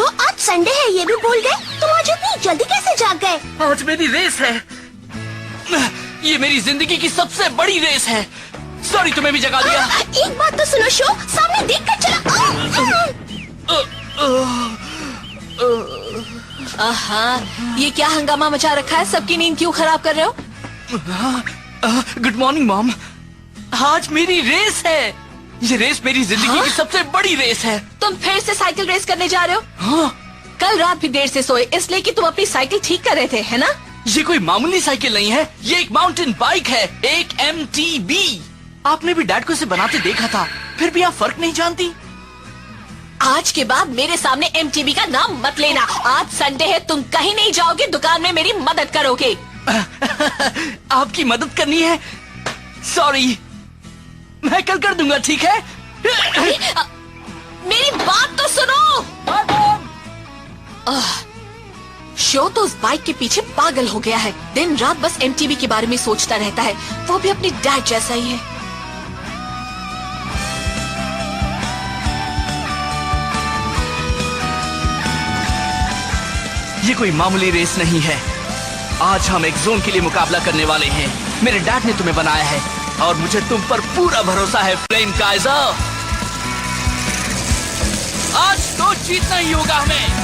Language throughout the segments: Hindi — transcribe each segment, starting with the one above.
शो, आज संडे है ये भी भूल गए? तुम आज इतनी जल्दी कैसे जाग गए? आज मेरी रेस है। ये मेरी जिंदगी की सबसे बड़ी रेस है। सॉरी तुम्हें भी जगा दिया। एक बात तो सुनो शो, सामने देख कर चला। ये क्या हंगामा मचा रखा है? सबकी नींद क्यों खराब कर रहे हो? Good morning mom. आज मेरी रेस है। ये रेस मेरी जिंदगी की सबसे बड़ी रेस है। तुम फिर से साइकिल रेस करने जा रहे हो? हाँ। कल रात भी देर से सोए इसलिए कि तुम अपनी साइकिल ठीक कर रहे थे, है ना? ये कोई मामूली साइकिल नहीं है, ये एक माउंटेन बाइक है, एक MTB। आपने भी डैड को इसे बनाते देखा था, फिर भी आप फर्क नहीं जानती? आज के बाद मेरे सामने MTB का नाम मत लेना। आज संडे है, तुम कहीं नहीं जाओगे, दुकान में मेरी मदद करोगे। आपकी मदद करनी है? सॉरी, मैं कल कर दूंगा, ठीक है? मेरी बात तो सुनो। शो तो उस बाइक के पीछे पागल हो गया है। दिन रात बस MTB के बारे में सोचता रहता है। वो भी अपनी डैड जैसा ही है। ये कोई मामूली रेस नहीं है। आज हम एक जोन के लिए मुकाबला करने वाले हैं। मेरे डैड ने तुम्हें बनाया है और मुझे तुम पर पूरा भरोसा है फ्लेम काइजर। आज तो जीतना ही होगा हमें।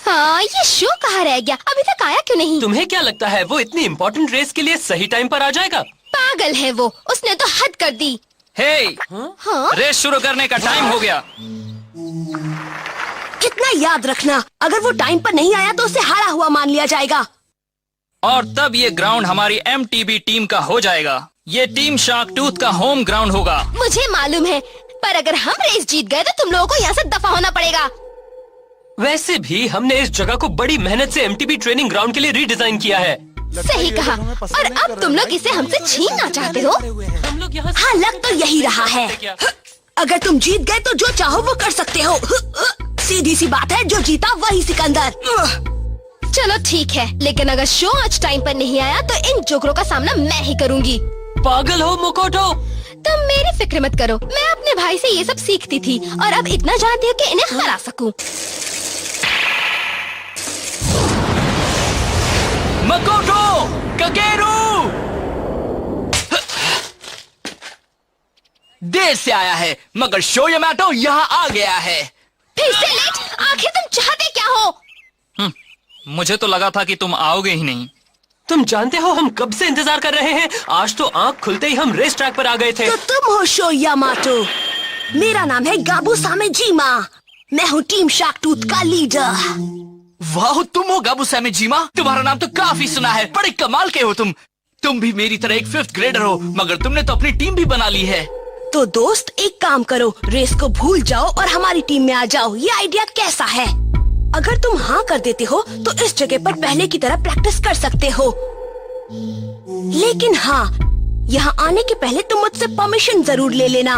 हाँ, ये शो कहाँ रह गया? अभी तक आया क्यों नहीं? तुम्हें क्या लगता है वो इतनी इम्पोर्टेंट रेस के लिए सही टाइम पर आ जाएगा? पागल है वो, उसने तो हद कर दी। हे, हाँ? रेस शुरू करने का टाइम हो गया। कितना याद रखना, अगर वो टाइम पर नहीं आया तो उसे हारा हुआ मान लिया जाएगा। और तब ये ग्राउंड हमारी MTB टीम का हो जाएगा। ये टीम शार्क टूथ का होम ग्राउंड होगा। मुझे मालूम है, पर अगर हम रेस जीत गए तो तुम लोगों को यहाँ से दफा होना पड़ेगा। वैसे भी हमने इस जगह को बड़ी मेहनत से MTB ट्रेनिंग ग्राउंड के लिए रीडिजाइन किया है। सही कहा। और अब तुम लोग इसे हमसे छीनना चाहते हो? हम लोग यहाँ हाँ, लग तो यही रहा है। अगर तुम जीत गए तो जो चाहो वो कर सकते हो। सीधी सी बात है, जो जीता वही सिकंदर। चलो ठीक है, लेकिन अगर शो आज टाइम पर नहीं आया तो इन जोकरों का सामना मैं ही करूँगी। पागल हो मोकोटो? तुम मेरी फिक्र मत करो, मैं अपने भाई से ये सब सीखती थी और अब इतना जानती हूँ कि इन्हें हरा सकूं। मकोटो, ककेरू देर से आया है, मगर शो यामाटो यहाँ आ गया है। फिर से लेट? आखिर तुम चाहते क्या हो? मुझे तो लगा था कि तुम आओगे ही नहीं। तुम जानते हो हम कब से इंतजार कर रहे हैं? आज तो आँख खुलते ही हम रेस ट्रैक पर आ गए थे। तो तुम हो शो यामाटो। मेरा नाम है गाबू सामेजीमा। मैं हूँ टीम शार्क टूथ का लीडर। वाह, तुम हो गाबू सामेजीमा? तुम्हारा नाम तो काफी सुना है, बड़े कमाल के हो तुम। तुम भी मेरी तरह एक 5th ग्रेडर हो, मगर तुमने तो अपनी टीम भी बना ली है। तो दोस्त एक काम करो, रेस को भूल जाओ और हमारी टीम में आ जाओ। ये आइडिया कैसा है? अगर तुम हाँ कर देते हो तो इस जगह पर पहले की तरह प्रैक्टिस कर सकते हो। लेकिन हाँ, यहाँ आने के पहले तुम मुझसे परमिशन जरूर ले लेना।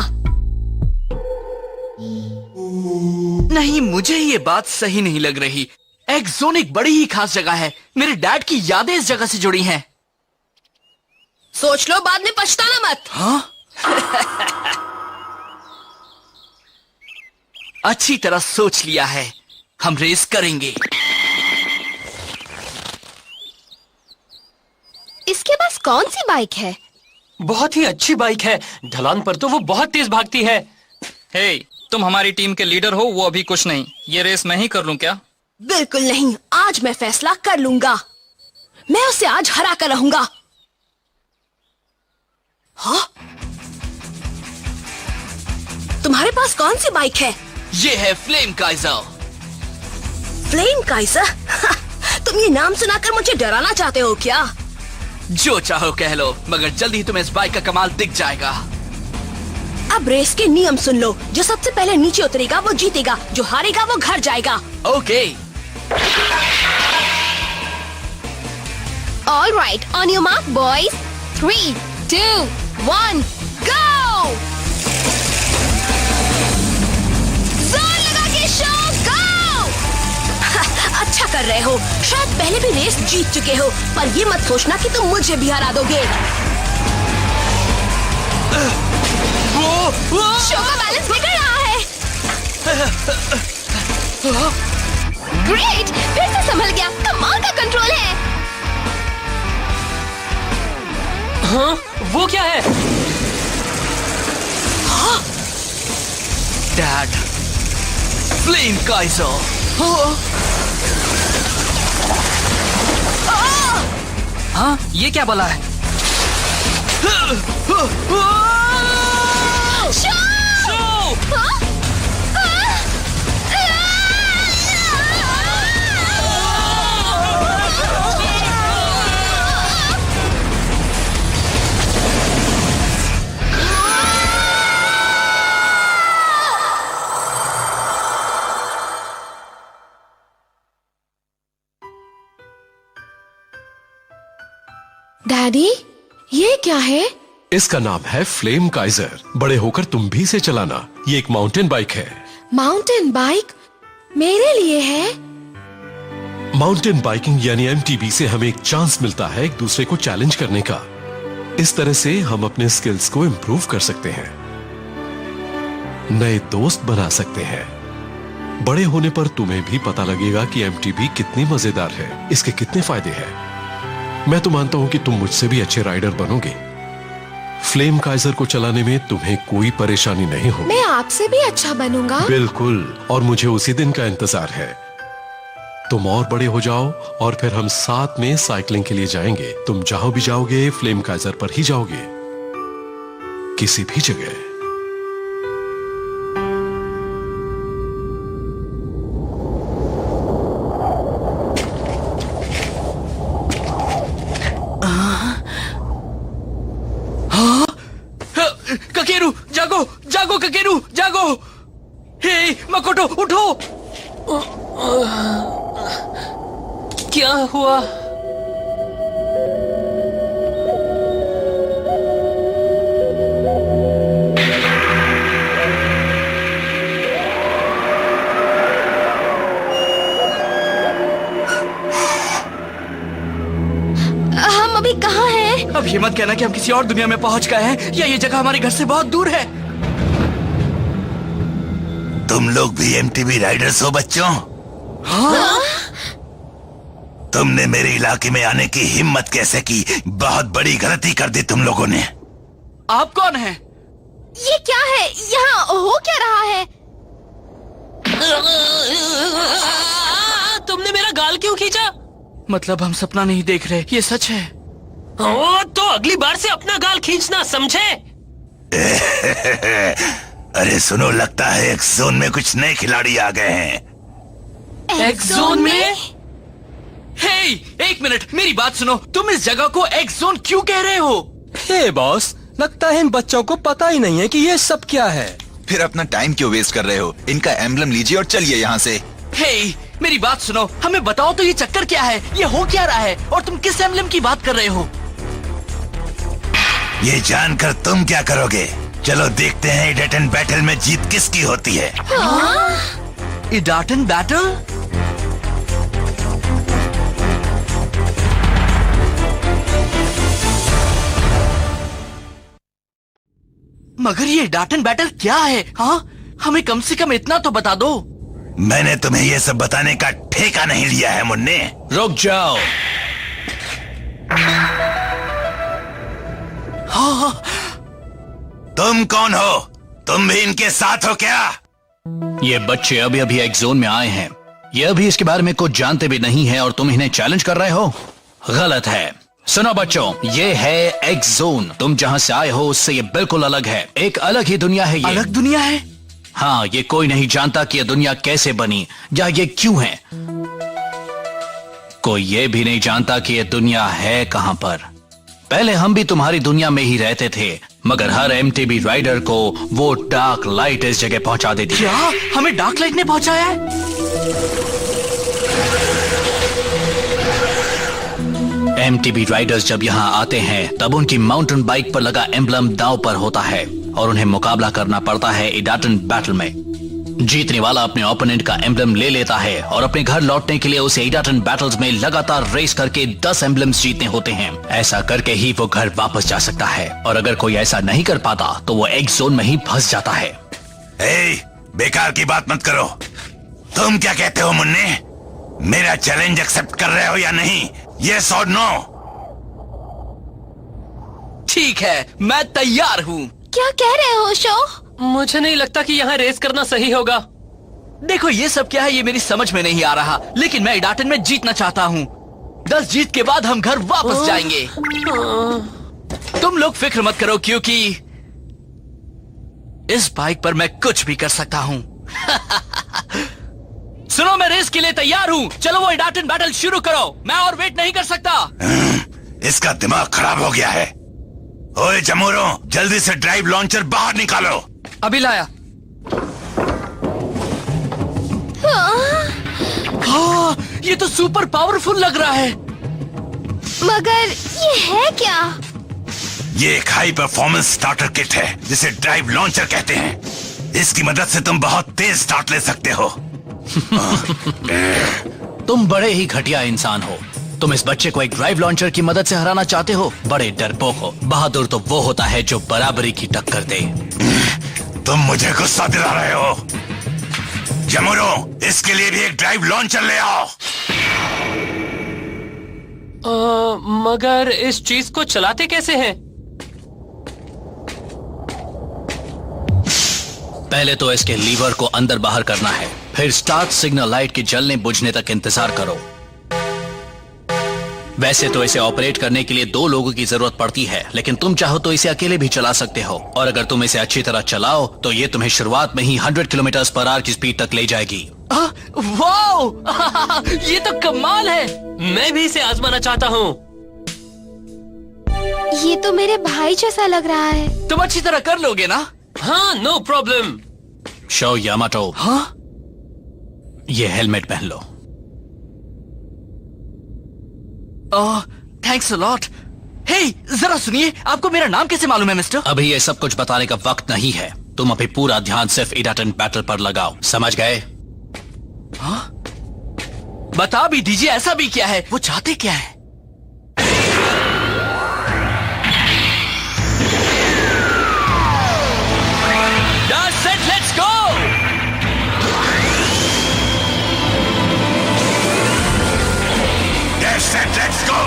नहीं, मुझे ये बात सही नहीं लग रही। एक्स जोन एक बड़ी ही खास जगह है। मेरे डैड की यादें इस जगह से जुड़ी हैं। सोच लो, बाद में पछताना मत। हाँ? अच्छी तरह सोच लिया है, हम रेस करेंगे। इसके पास कौन सी बाइक है? बहुत ही अच्छी बाइक है, ढलान पर तो वो बहुत तेज भागती है। हे, तुम हमारी टीम के लीडर हो, वो अभी कुछ नहीं। ये रेस मैं ही कर लूं क्या? बिल्कुल नहीं, आज मैं फैसला कर लूंगा। मैं उसे आज हरा कर रहूंगा। हाँ? तुम्हारे पास कौन सी बाइक है? ये है फ्लेम काइजर। Flame Kaizer? तुम ये नाम सुनाकर मुझे डराना चाहते हो क्या? जो चाहो कह लो, मगर जल्दी ही तुम्हें इस बाइक का कमाल दिख जाएगा। अब रेस के नियम सुन लो। जो सबसे पहले नीचे उतरेगा वो जीतेगा, जो हारेगा वो घर जाएगा। Okay. All right, on your mark boys, 3, 2, 1, गो! जोर लगा के शो, गो! कर रहे हो। शायद पहले भी रेस जीत चुके हो, पर ये मत सोचना कि तुम मुझे भी हरा दोगे। शो का बैलेंस बिगड़ रहा है। ग्रेट, फिर से संभल गया। कमाल का कंट्रोल है। हाँ, वो क्या है? Dad, flame Kaizer. हाँ, ये क्या बोला है? डैडी, ये क्या है? इसका नाम है फ्लेम काइजर। बड़े होकर तुम भी इसे चलाना। ये एक माउंटेन बाइक है। माउंटेन बाइक मेरे लिए है? माउंटेन बाइकिंग यानी एमटीबी से हमें एक चांस मिलता है एक दूसरे को चैलेंज करने का। इस तरह से हम अपने स्किल्स को इम्प्रूव कर सकते हैं, नए दोस्त बना सकते हैं। बड़े होने पर तुम्हें भी पता लगेगा कि एमटीबी कितनी मजेदार है, इसके कितने फायदे हैं। मैं तो मानता हूं कि तुम मुझसे भी अच्छे राइडर बनोगे। फ्लेम काइजर को चलाने में तुम्हें कोई परेशानी नहीं होगी। मैं आपसे भी अच्छा बनूंगा। बिल्कुल, और मुझे उसी दिन का इंतजार है। तुम और बड़े हो जाओ और फिर हम साथ में साइकिलिंग के लिए जाएंगे। तुम जहां भी जाओगे फ्लेम काइजर पर ही जाओगे, किसी भी जगह। ककेरू, जागो जागो ककेरू, जागो। हे मकोटो, उठो। क्या हुआ? हम अभी कहाँ हैं? अब ये मत कहना कि हम किसी और दुनिया में पहुंच गए हैं या ये जगह हमारे घर से बहुत दूर है। तुम लोग भी एमटीबी राइडर्स हो बच्चों? हाँ? तुमने मेरे इलाके में आने की हिम्मत कैसे की? बहुत बड़ी गलती कर दी तुम लोगों ने। आप कौन हैं? ये क्या है? यहाँ हो क्या रहा है? तुमने मेरा गाल क्यों खींचा? मतलब हम सपना नहीं देख रहे, ये सच है। ओ, तो अगली बार से अपना गाल खींचना, समझे? अरे सुनो, लगता है एक जोन में कुछ नए खिलाड़ी आ गए हैं। एक्स-जोन में? हे, एक मिनट, मेरी बात सुनो। तुम इस जगह को एक्स-जोन क्यों कह रहे हो? हे बॉस, लगता है इन बच्चों को पता ही नहीं है कि ये सब क्या है। फिर अपना टाइम क्यों वेस्ट कर रहे हो? इनका एम्बलम लीजिए और चलिए यहाँ से। हे, मेरी बात सुनो, हमें बताओ तो ये चक्कर क्या है? ये हो क्या रहा है? और तुम किस एम्बलम की बात कर रहे हो? ये जानकर तुम क्या करोगे? चलो देखते हैं इडाटन बैटल में जीत किसकी होती है। इडाटन बैटल? मगर ये इडाटन बैटल क्या है? हाँ, हमें कम से कम इतना तो बता दो। मैंने तुम्हें ये सब बताने का ठेका नहीं लिया है मुन्ने। रुक जाओ। हाँ, तुम कौन हो? तुम भी इनके साथ हो क्या? ये बच्चे अभी अभी एक जोन में आए हैं। ये अभी इसके बारे में कुछ जानते भी नहीं है और तुम इन्हें चैलेंज कर रहे हो? गलत है। सुनो बच्चों, ये है एक्स जोन। तुम जहाँ से आए हो उससे ये बिल्कुल अलग है। एक अलग ही दुनिया है ये। अलग दुनिया है? हाँ, ये कोई नहीं जानता कि ये दुनिया कैसे बनी या ये क्यों है। कोई ये भी नहीं जानता कि ये दुनिया है कहां पर। पहले हम भी तुम्हारी दुनिया में ही रहते थे, मगर हर एमटीबी राइडर को वो डार्क लाइट इस जगह पहुंचा देती है। क्या हमें डार्क लाइट ने पहुंचाया है? एमटीबी राइडर्स जब यहाँ आते हैं तब उनकी माउंटेन बाइक पर लगा एम्बलम दांव पर होता है और उन्हें मुकाबला करना पड़ता है इडाटन बैटल में। जीतने वाला अपने ओपोनेंट का एम्बलम ले लेता है और अपने घर लौटने के लिए उसे एडाटन बैटल्स में लगातार रेस करके 10 एम्बलम्स जीतने होते हैं। ऐसा करके ही वो घर वापस जा सकता है और अगर कोई ऐसा नहीं कर पाता तो वो एक्स जोन में ही फंस जाता है। बेकार की बात मत करो। तुम क्या कहते हो मुन्ने? मेरा चैलेंज एक्सेप्ट कर रहे हो या नहीं? यस और नो? ठीक है, मैं तैयार हूँ। क्या कह रहे हो शो? मुझे नहीं लगता कि यहाँ रेस करना सही होगा। देखो ये सब क्या है, ये मेरी समझ में नहीं आ रहा, लेकिन मैं एडाटन में जीतना चाहता हूँ। 10 जीत के बाद हम घर वापस जाएंगे। तुम लोग फिक्र मत करो, क्योंकि इस बाइक पर मैं कुछ भी कर सकता हूँ। सुनो, मैं रेस के लिए तैयार हूँ। चलो वो एडाटन बैटल शुरू करो, मैं और वेट नहीं कर सकता। इसका दिमाग खराब हो गया है। ओए जमूरो, जल्दी से ड्राइव लॉन्चर बाहर निकालो। अभी लाया। हाँ, ये तो सुपर पावरफुल लग रहा है। मगर ये है क्या? ये एक हाई परफॉर्मेंस स्टार्टर किट है जिसे ड्राइव लॉन्चर कहते हैं। इसकी मदद से तुम बहुत तेज स्टार्ट ले सकते हो। तुम बड़े ही घटिया इंसान हो। तुम इस बच्चे को एक ड्राइव लॉन्चर की मदद से हराना चाहते हो? बड़े डरपोक हो। बहादुर तो वो होता है जो बराबरी की टक्कर दे। तुम मुझे गुस्सा दिला रहे हो। जमूरो, इसके लिए भी एक ड्राइव लॉन्चर ले आओ। मगर इस चीज को चलाते कैसे हैं? पहले तो इसके लीवर को अंदर बाहर करना है, फिर स्टार्ट सिग्नल लाइट के जलने बुझने तक इंतजार करो। वैसे तो इसे ऑपरेट करने के लिए 2 लोगों की जरूरत पड़ती है, लेकिन तुम चाहो तो इसे अकेले भी चला सकते हो। और अगर तुम इसे अच्छी तरह चलाओ तो ये तुम्हें शुरुआत में ही 100 किलोमीटर/आवर की स्पीड तक ले जाएगी। वाओ! ये तो कमाल है। मैं भी इसे आजमाना चाहता हूँ। ये तो मेरे भाई जैसा लग रहा है। तुम अच्छी तरह कर लोगे ना? हाँ, नो प्रॉब्लम। शो यामाटो, हाँ? ये हेलमेट पहन लो। Thanks a lot. हे, जरा सुनिए, आपको मेरा नाम कैसे मालूम है मिस्टर? अभी ये सब कुछ बताने का वक्त नहीं है। तुम अभी पूरा ध्यान सिर्फ एडाटन बैटल पर लगाओ, समझ गए? हाँ? बता भी दीजिए, ऐसा भी क्या है? वो चाहते क्या है? That's it, let's go! That's it, let's go!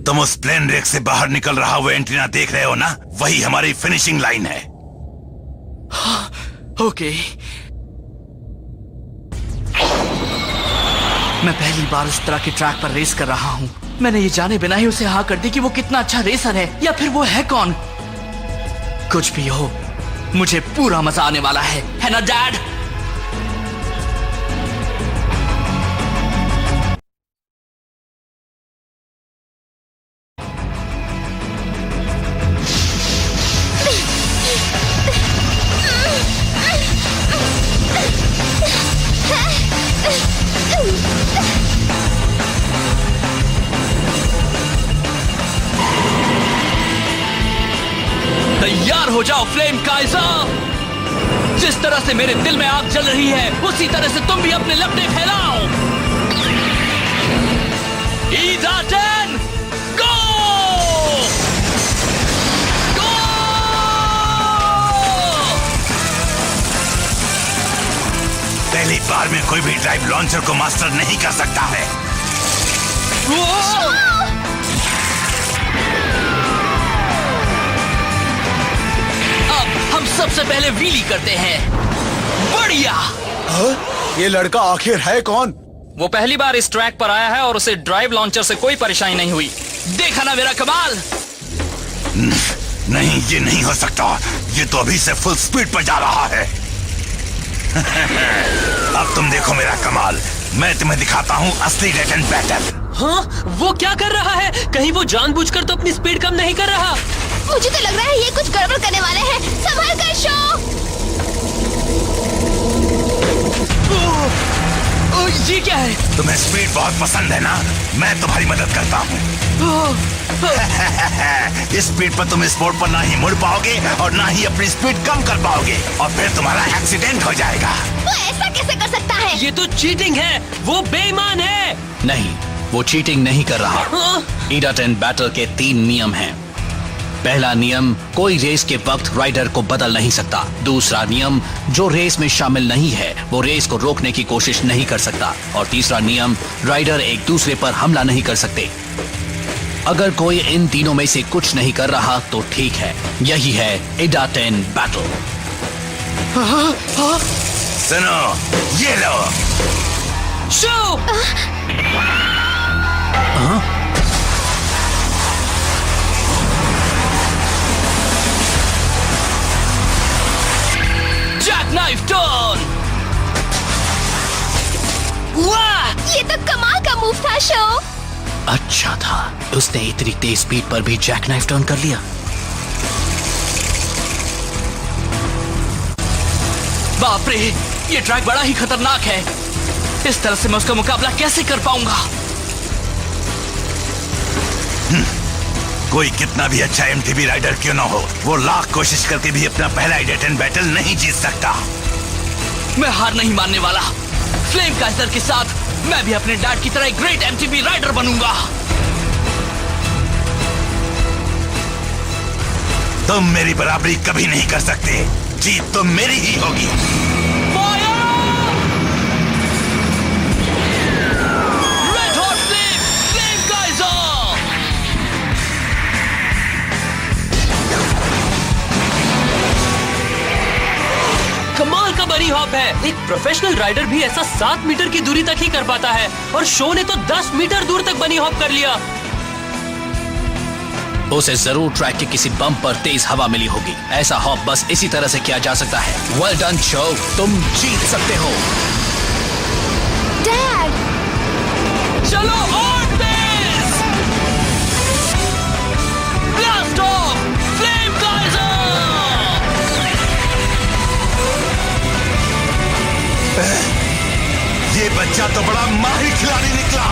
तुम उस प्लेन रेक से बाहर निकल रहा वो एंटीना देख रहे हो ना? वही हमारी फिनिशिंग लाइन है। ओके। मैं पहली बार इस तरह के ट्रैक पर रेस कर रहा हूँ। मैंने ये जाने बिना ही उसे हाँ कर दी कि वो कितना अच्छा रेसर है, या फिर वो है कौन। कुछ भी हो, मुझे पूरा मजा आने वाला है ना डैड? तैयार हो जाओ फ्लेम काइजर। जिस तरह से मेरे दिल में आग जल रही है, उसी तरह से तुम भी अपने लपटे फैलाओ। एडाटन गो! गो! पहली बार में कोई भी ड्राइव लॉन्चर को मास्टर नहीं कर सकता है। हम सबसे पहले व्हीली करते हैं। बढ़िया। ये लड़का आखिर है कौन? वो पहली बार इस ट्रैक पर आया है और उसे ड्राइव लॉन्चर से कोई परेशानी नहीं हुई। देखा ना मेरा कमाल? नहीं, ये नहीं हो सकता। ये तो अभी से फुल स्पीड पर जा रहा है। अब तुम देखो मेरा कमाल। मैं तुम्हें दिखाता हूँ असली एडाटन बैटल। हाँ, वो क्या कर रहा है? कहीं वो जानबूझकर तो अपनी स्पीड कम नहीं कर रहा? मुझे तो लग रहा है ये कुछ गड़बड़ करने वाले हैं। संभल कर शो। ये क्या है? तुम्हें स्पीड बहुत पसंद है ना? मैं तुम्हारी मदद करता हूँ। इस स्पीड पर तुम इस मोड़ पर ना ही मुड़ पाओगे और ना ही अपनी स्पीड कम कर पाओगे और फिर तुम्हारा एक्सीडेंट हो जाएगा। वो ऐसा कैसे कर सकता है? ये तो चीटिंग है। वो बेईमान है। नहीं, वो चीटिंग नहीं कर रहा। ईडाटेन बैटल के 3 नियम हैं। पहला नियम, कोई रेस के वक्त राइडर को बदल नहीं सकता। दूसरा नियम, जो रेस में शामिल नहीं है वो रेस को रोकने की कोशिश नहीं कर सकता। और तीसरा नियम, राइडर एक दूसरे पर हमला नहीं कर सकते। अगर कोई इन तीनों में से कुछ नहीं कर रहा तो ठीक है। यही है ईडाटेन बैटल। सुनो, ये लो। शो! Jackknife turn. वाह, ये तो कमाल का मूव था शो। अच्छा था, उसने इतनी तेज स्पीड पर भी जैकनाइफ टर्न कर लिया। बाप रे, ये ट्रैक बड़ा ही खतरनाक है। इस तरह से मैं उसका मुकाबला कैसे कर पाऊंगा? कोई कितना भी अच्छा एमटीबी राइडर क्यों ना हो, वो लाख कोशिश करके भी अपना पहला ईडाटेन बैटल नहीं जीत सकता। मैं हार नहीं मानने वाला। फ्लेम काइजर के साथ मैं भी अपने डैड की तरह एक ग्रेट एमटीबी राइडर बनूंगा। तुम मेरी बराबरी कभी नहीं कर सकते। जीत तो मेरी ही होगी। Red hot flame Kaizer. कमाल का बनी हॉप है। एक प्रोफेशनल राइडर भी ऐसा 7 मीटर की दूरी तक ही कर पाता है और शो ने तो 10 मीटर दूर तक बनी हॉप कर लिया। उसे जरूर ट्रैक के किसी बम्प पर तेज हवा मिली होगी। ऐसा हॉप बस इसी तरह से किया जा सकता है। वेल डन शो, तुम जीत सकते हो। डैड, चलो और तेज। Blast off flame Kaiser. ये बच्चा तो बड़ा माहिर खिलाड़ी निकला।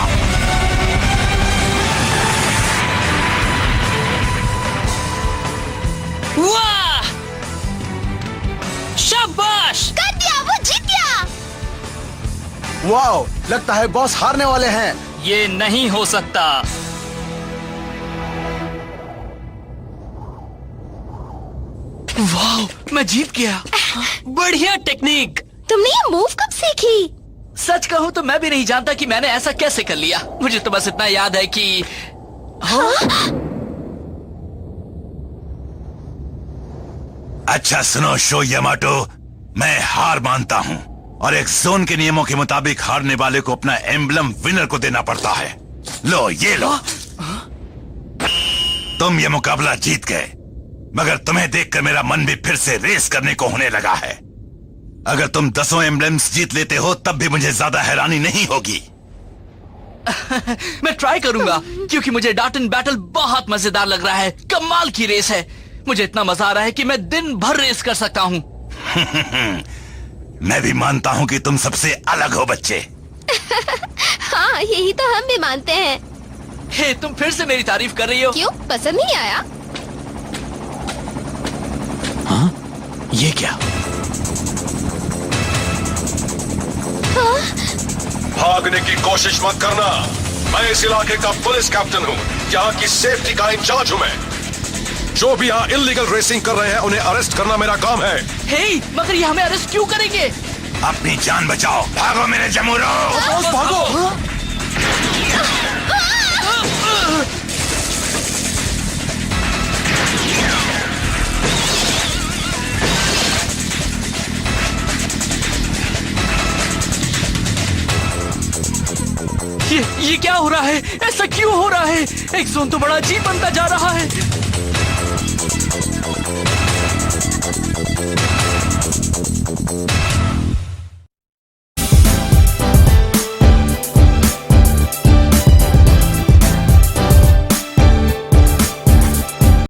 वाह! शाबाश! कर दिया, वो जीत गया। वाओ, लगता है बॉस हारने वाले हैं। ये नहीं हो सकता। वाह, मैं जीत गया। बढ़िया टेक्निक। तुमने ये मूव कब सीखी? सच कहूं तो मैं भी नहीं जानता कि मैंने ऐसा कैसे कर लिया। मुझे तो बस इतना याद है कि अच्छा सुनो शो यामाटो, मैं हार मानता हूं और एक जोन के नियमों के मुताबिक हारने वाले को अपना एम्बलम विनर को देना पड़ता है। लो ये लो। तुम ये मुकाबला जीत गए, मगर तुम्हें देखकर मेरा मन भी फिर से रेस करने को होने लगा है। अगर तुम 10 एम्बलम्स जीत लेते हो तब भी मुझे ज्यादा हैरानी नहीं होगी। मैं ट्राई करूंगा क्योंकि मुझे ईडाटेन बैटल बहुत मजेदार लग रहा है। कमाल की रेस है। मुझे इतना मजा आ रहा है कि मैं दिन भर रेस कर सकता हूँ। मैं भी मानता हूँ कि तुम सबसे अलग हो बच्चे। हाँ, यही तो हम भी मानते हैं। हे, तुम फिर से मेरी तारीफ कर रही हो। क्यों, पसंद नहीं आया? हाँ? ये क्या? भागने की कोशिश मत करना। मैं इस इलाके का पुलिस कैप्टन हूँ। यहाँ की सेफ्टी का इंचार्ज हूँ मैं। जो भी यहाँ इल्लीगल रेसिंग कर रहे हैं उन्हें अरेस्ट करना मेरा काम है। हे, मगर ये हमें अरेस्ट क्यों करेंगे? अपनी जान बचाओ। भागो मेरे जमूरो। भागो। ये क्या हो रहा है? ऐसा क्यों हो रहा है? एक जोन तो बड़ा अजीब बनता जा रहा है।